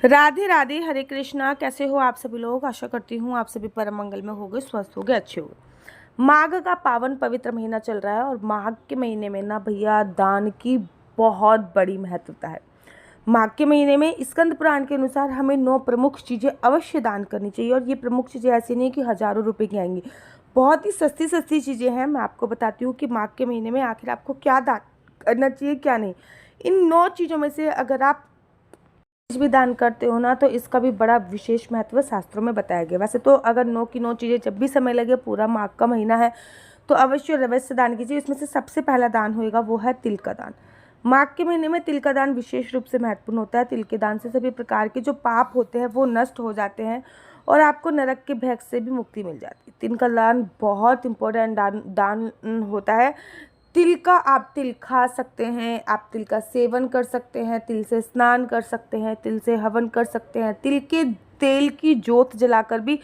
राधे राधे, हरे कृष्णा। कैसे हो आप सभी लोग? आशा करती हूँ आप सभी परम मंगल में होंगे, स्वस्थ होंगे, अच्छे होंगे। माघ का पावन पवित्र महीना चल रहा है और माघ के महीने में ना भैया दान की बहुत बड़ी महत्वता है। माघ के महीने में स्कंद पुराण के अनुसार हमें 9 प्रमुख चीज़ें अवश्य दान करनी चाहिए। और ये प्रमुख चीज़ें ऐसी नहीं कि हज़ारों रुपए की आएंगी, बहुत ही सस्ती सस्ती चीज़ें हैं। मैं आपको बताती हूँ कि माघ के महीने में आखिर आपको क्या दान करना चाहिए, क्या नहीं। इन 9 चीज़ों में से अगर आप कुछ भी दान करते हो ना, तो इसका भी बड़ा विशेष महत्व शास्त्रों में बताया गया। वैसे तो अगर 9 की 9 चीज़ें जब भी समय लगे, पूरा माघ का महीना है, तो अवश्य दान कीजिए। इसमें से सबसे पहला दान होएगा वो है तिल का दान। माघ के महीने में तिल का दान विशेष रूप से महत्वपूर्ण होता है। तिल के दान से सभी प्रकार के जो पाप होते हैं वो नष्ट हो जाते हैं और आपको नरक के भय से भी मुक्ति मिल जाती है। तिल का दान बहुत इंपॉर्टेंट दान होता है। तिल का आप तिल खा सकते हैं, आप तिल का सेवन कर सकते हैं, तिल से स्नान कर सकते हैं, तिल से हवन कर सकते हैं, तिल के तेल की जोत जलाकर भी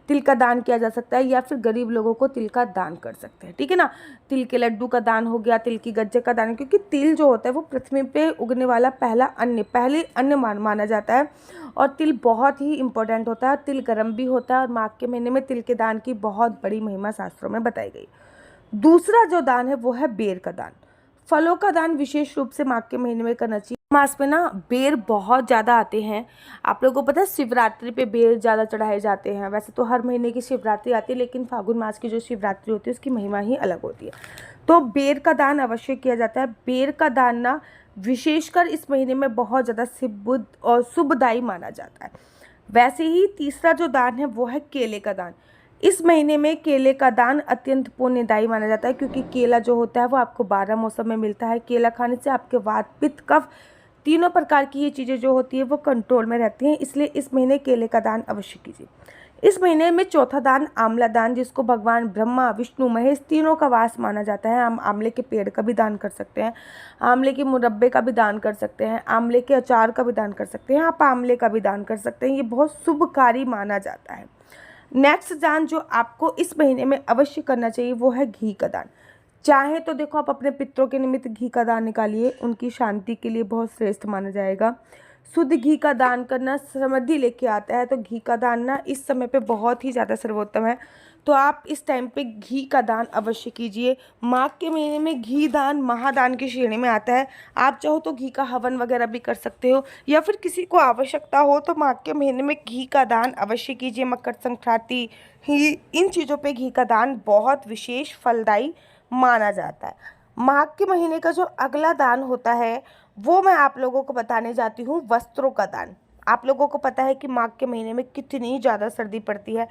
तिल का दान किया जा सकता है, या फिर गरीब लोगों को तिल का दान कर सकते हैं। ठीक है ना। तिल के लड्डू का दान हो गया, तिल की गज्जे का दान, क्योंकि तिल जो होता है वो पृथ्वी पे उगने वाला पहले अन्न माना जाता है। और तिल बहुत ही इंपॉर्टेंट होता है। तिल गर्म भी होता है और माघ के महीने में तिल के दान की बहुत बड़ी महिमा शास्त्रों में बताई गई। दूसरा जो दान है वो है बेर का दान। फलों का दान विशेष रूप से माघ के महीने में करना चाहिए। मास में ना बेर बहुत ज़्यादा आते हैं। आप लोगों को पता है शिवरात्रि पे बेर ज़्यादा चढ़ाए जाते हैं। वैसे तो हर महीने की शिवरात्रि आती है, लेकिन फागुन मास की जो शिवरात्रि होती है उसकी महिमा ही अलग होती है। तो बेर का दान अवश्य किया जाता है। बेर का दान ना विशेषकर इस महीने में बहुत ज़्यादा शुभ और शुभदायी माना जाता है। वैसे ही तीसरा जो दान है वो है केले का दान। इस महीने में केले का दान अत्यंत पुण्यदायी माना जाता है, क्योंकि केला जो होता है वो आपको 12 मौसम में मिलता है। केला खाने से आपके वात पित्त कफ तीनों प्रकार की ये चीज़ें जो होती है वो कंट्रोल में रहती हैं। इसलिए इस महीने केले का दान अवश्य कीजिए। इस महीने में चौथा दान आंवला दान, जिसको भगवान ब्रह्मा विष्णु महेश तीनों का वास माना जाता है। हम आंवले के पेड़ का भी दान कर सकते हैं, आंवले के मुरब्बे का भी दान कर सकते हैं, आंवले के अचार का भी दान कर सकते हैं, आप आंवले का भी दान कर सकते हैं। ये बहुत शुभकारी माना जाता है। नेक्स्ट दान जो आपको इस महीने में अवश्य करना चाहिए वो है घी का दान। चाहे तो देखो आप अपने पितरों के निमित्त घी का दान निकालिए, उनकी शांति के लिए बहुत श्रेष्ठ माना जाएगा। शुद्ध घी का दान करना समृद्धि लेके आता है, तो घी का दान ना इस समय पे बहुत ही ज़्यादा सर्वोत्तम है। तो आप इस टाइम पे घी का दान अवश्य कीजिए। माघ के महीने में घी दान महादान की श्रेणी में आता है। आप चाहो तो घी का हवन वगैरह भी कर सकते हो, या फिर किसी को आवश्यकता हो तो माघ के महीने में घी का दान अवश्य कीजिए। मकर संक्रांति ही इन चीज़ों पे घी का दान बहुत विशेष फलदायी माना जाता है। माघ के महीने का जो अगला दान होता है वो मैं आप लोगों को बताने जाती हूँ, वस्त्रों का दान। आप लोगों को पता है कि माघ के महीने में कितनी ज़्यादा सर्दी पड़ती है।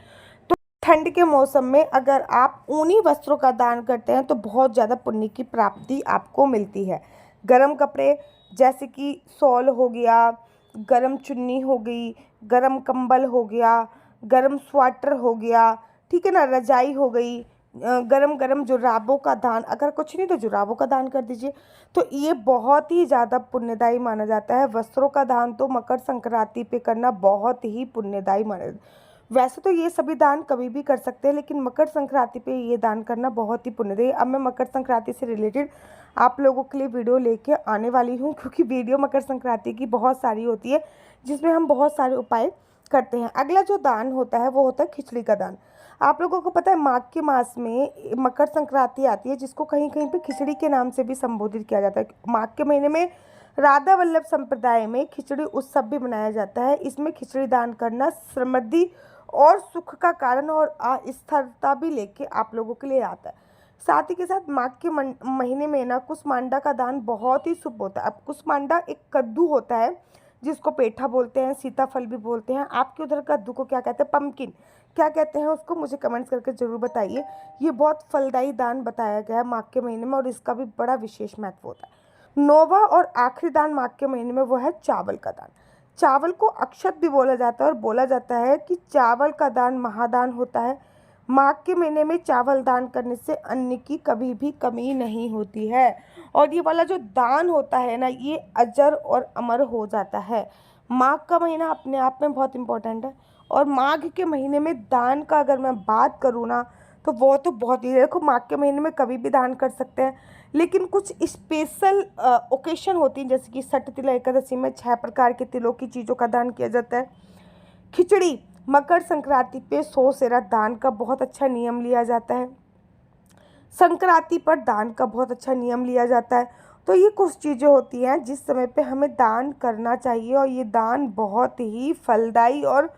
तो ठंड के मौसम में अगर आप ऊनी वस्त्रों का दान करते हैं तो बहुत ज़्यादा पुण्य की प्राप्ति आपको मिलती है। गर्म कपड़े जैसे कि शॉल हो गया, गर्म चुन्नी हो गई, गर्म कंबल हो गया, गर्म स्वेटर हो गया, ठीक है ना, रजाई हो गई, गरम गरम जुराबों का दान, अगर कुछ नहीं तो जुराबों का दान कर दीजिए। तो ये बहुत ही ज़्यादा पुण्यदायी माना जाता है। वस्त्रों का दान तो मकर संक्रांति पे करना बहुत ही पुण्यदायी माना जाता है। वैसे तो ये सभी दान कभी भी कर सकते हैं, लेकिन मकर संक्रांति पे ये दान करना बहुत ही पुण्यदायी। अब मैं मकर संक्रांति से रिलेटेड आप लोगों के लिए वीडियो लेके आने वाली हूँ, क्योंकि वीडियो मकर संक्रांति की बहुत सारी होती है जिसमें हम बहुत सारे उपाय करते हैं। अगला जो दान होता है वो होता है खिचड़ी का दान। आप लोगों को पता है माघ के मास में मकर संक्रांति आती है, जिसको कहीं कहीं पे खिचड़ी के नाम से भी संबोधित किया जाता है। माघ के महीने में राधा वल्लभ संप्रदाय में खिचड़ी उत्सव भी मनाया जाता है। इसमें खिचड़ी दान करना समृद्धि और सुख का कारण और अस्थिरता भी लेके आप लोगों के लिए आता है। साथ ही के साथ माघ के महीने में ना कुसमांडा का दान बहुत ही शुभ होता है। अब कुसमांडा एक कद्दू होता है, जिसको पेठा बोलते हैं, सीताफल भी बोलते हैं। आपके उधर कद्दू को क्या कहते हैं, पंपकिन क्या कहते हैं उसको, मुझे कमेंट्स करके ज़रूर बताइए। ये बहुत फलदायी दान बताया गया है माघ के महीने में, और इसका भी बड़ा विशेष महत्व होता है। नौवां और आखिरी दान माघ के महीने में वो है चावल का दान। चावल को अक्षत भी बोला जाता है, और बोला जाता है कि चावल का दान महादान होता है। माघ के महीने में चावल दान करने से अन्न की कभी भी कमी नहीं होती है, और ये वाला जो दान होता है ना ये अजर और अमर हो जाता है। माघ का महीना अपने आप में बहुत इम्पोर्टेंट है, और माघ के महीने में दान का अगर मैं बात करूँ ना, तो वो तो बहुत ही, देखो माघ के महीने में कभी भी दान कर सकते हैं, लेकिन कुछ स्पेशल ओकेशन होती हैं, जैसे कि सठ तिला एकादशी में 6 प्रकार के तिलों की चीज़ों का दान किया जाता है। खिचड़ी, मकर संक्रांति पे 100 सेरा दान का बहुत अच्छा नियम लिया जाता है। संक्रांति पर दान का बहुत अच्छा नियम लिया जाता है। तो ये कुछ चीज़ें होती हैं जिस समय पे हमें दान करना चाहिए, और ये दान बहुत ही फलदायी और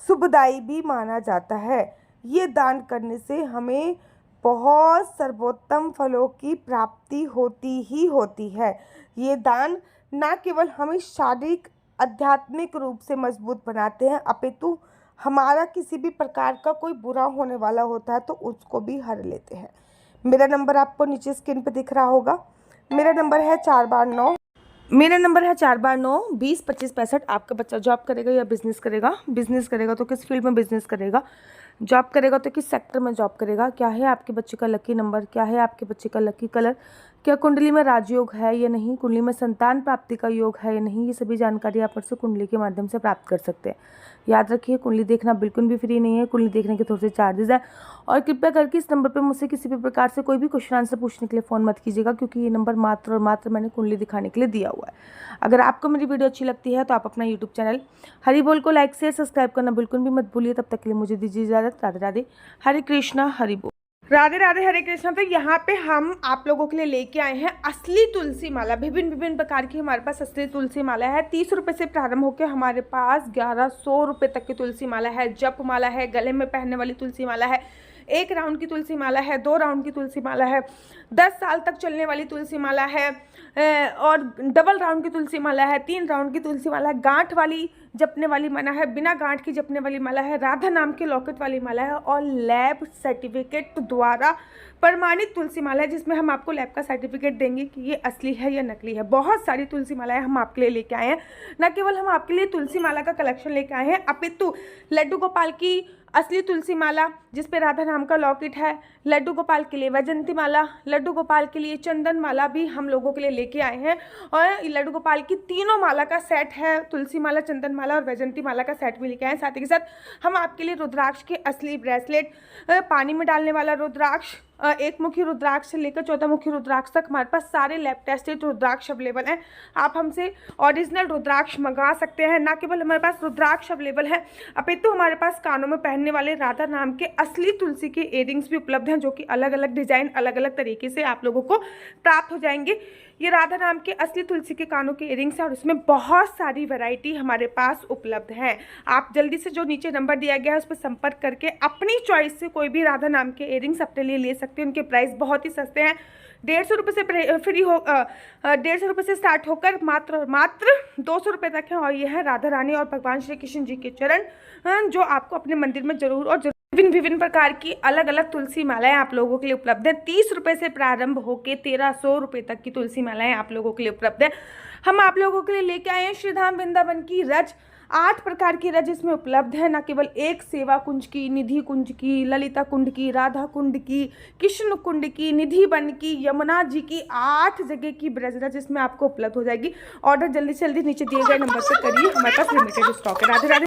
शुभदायी भी माना जाता है। ये दान करने से हमें बहुत सर्वोत्तम फलों की प्राप्ति होती ही होती है। ये दान ना केवल हमें शारीरिक आध्यात्मिक रूप से मजबूत बनाते हैं, अपितु हमारा किसी भी प्रकार का कोई बुरा होने वाला होता है तो उसको भी हर लेते हैं। मेरा नंबर आपको नीचे स्क्रीन पे दिख रहा होगा। मेरा नंबर है 4/9। मेरा नंबर है 4/9 20 25 65। आपका बच्चा जॉब करेगा या बिजनेस करेगा? बिजनेस करेगा तो किस फील्ड में बिजनेस करेगा? जॉब करेगा तो किस सेक्टर में जॉब करेगा? क्या है आपके बच्चे का लकी नंबर? क्या है आपके बच्चे का लकी कलर? क्या कुंडली में राजयोग है या नहीं? कुंडली में संतान प्राप्ति का योग है या नहीं? ये सभी जानकारी आप मुझसे कुंडली के माध्यम से प्राप्त कर सकते हैं। याद रखिए, कुंडली देखना बिल्कुल भी फ्री नहीं है। कुंडली देखने के थोड़े से चार्जेस हैं, और कृपया करके इस नंबर पर मुझसे किसी भी प्रकार से कोई भी क्वेश्चन आंसर पूछने के लिए फ़ोन मत कीजिएगा, क्योंकि ये नंबर मात्र और मात्र मैंने कुंडली दिखाने के लिए दिया हुआ है। अगर आपको मेरी वीडियो अच्छी लगती है तो आप अपना यूट्यूब चैनल हरि बोल को लाइक शेयर सब्सक्राइब करना बिल्कुल भी मत भूलिए। तब तक के लिए मुझे दीजिए इजाज़त। राधे राधे, हरे कृष्णा, हरि बोल। राधे राधे, हरे कृष्णा। तो यहाँ पे हम आप लोगों के लिए लेके आए हैं असली तुलसी माला। विभिन्न विभिन्न प्रकार की हमारे पास असली तुलसी माला है। 30 रुपये से प्रारंभ होकर हमारे पास 1100 रुपये तक की तुलसी माला है। जप माला है, गले में पहनने वाली तुलसी माला है, 1 राउंड की तुलसी माला है, 2 राउंड की तुलसी माला है, 10 साल तक चलने वाली तुलसी माला है, और डबल राउंड की तुलसी माला है, 3 राउंड की तुलसी माला है, गांठ वाली जपने वाली माला है, बिना गांठ की जपने वाली माला है, राधा नाम के लॉकेट वाली माला है, और लैब सर्टिफिकेट द्वारा प्रमाणित तुलसी माला है, जिसमें हम आपको लैब का सर्टिफिकेट देंगे कि ये असली है या नकली है। बहुत सारी तुलसी मालाएं हम आपके लिए लेके आए हैं। न केवल हम आपके लिए तुलसी माला का कलेक्शन लेके आए हैं, अपितु लड्डू गोपाल की असली तुलसी माला जिस पे राधा नाम का लॉकेट है, लड्डू गोपाल के लिए वैजंती माला, लड्डू गोपाल के लिए चंदन माला भी हम लोगों के लिए लेके आए हैं। और लड्डू गोपाल की तीनों माला का सेट है, तुलसी माला, चंदन माला और वैजंती माला का सेट भी लेके आए हैं। साथ ही के साथ हम आपके लिए रुद्राक्ष के असली ब्रेसलेट, पानी में डालने वाला रुद्राक्ष, 1 मुखी रुद्राक्ष से लेकर 14 मुखी रुद्राक्ष तक हमारे पास सारे लैब टेस्टेड रुद्राक्ष अवेलेबल हैं। आप हमसे ओरिजिनल रुद्राक्ष मंगा सकते हैं। ना केवल हमारे पास रुद्राक्ष अवेलेबल है, अपितु हमारे पास कानों में पहनने वाले राधा नाम के असली तुलसी के इयररिंग्स भी उपलब्ध हैं, जो कि अलग अलग डिजाइन, अलग अलग तरीके से आप लोगों को प्राप्त हो जाएंगे। ये राधा नाम के असली तुलसी के कानों के इयररिंग्स हैं, और इसमें बहुत सारी वैरायटी हमारे पास उपलब्ध हैं। आप जल्दी से जो नीचे नंबर दिया गया है उस पर संपर्क करके अपनी चॉइस से कोई भी राधा नाम के इयररिंग्स अपने लिए ले सकते हैं। उनके प्राइस बहुत ही सस्ते हैं। 150 रुपये से फ्री हो 150 रुपये से स्टार्ट होकर मात्र 200 रुपये तक है। और यह है राधा रानी और भगवान श्री कृष्ण जी के चरण, जो आपको अपने मंदिर में जरूर और विभिन्न प्रकार की अलग अलग तुलसी मालाएं आप लोगों के लिए उपलब्ध है। 30 रुपये से प्रारंभ होकर 1300 रुपये तक की तुलसी मालाएं आप लोगों के लिए उपलब्ध है। हम आप लोगों के लिए लेके आए हैं श्रीधाम वृंदावन की रज, 8 प्रकार की रज इसमें उपलब्ध है। न केवल एक सेवा कुंज की, निधि कुंज की, ललिता कुंड की, राधा कुंड की, कृष्ण कुंड की, निधि वन की, यमुना जी की, 8 जगह की ब्रज रज इसमें आपको उपलब्ध हो जाएगी। ऑर्डर जल्दी से जल्दी नीचे दिए गए नंबर पर करिए, हमारे पास लिमिटेड स्टॉक है। राधे राधे।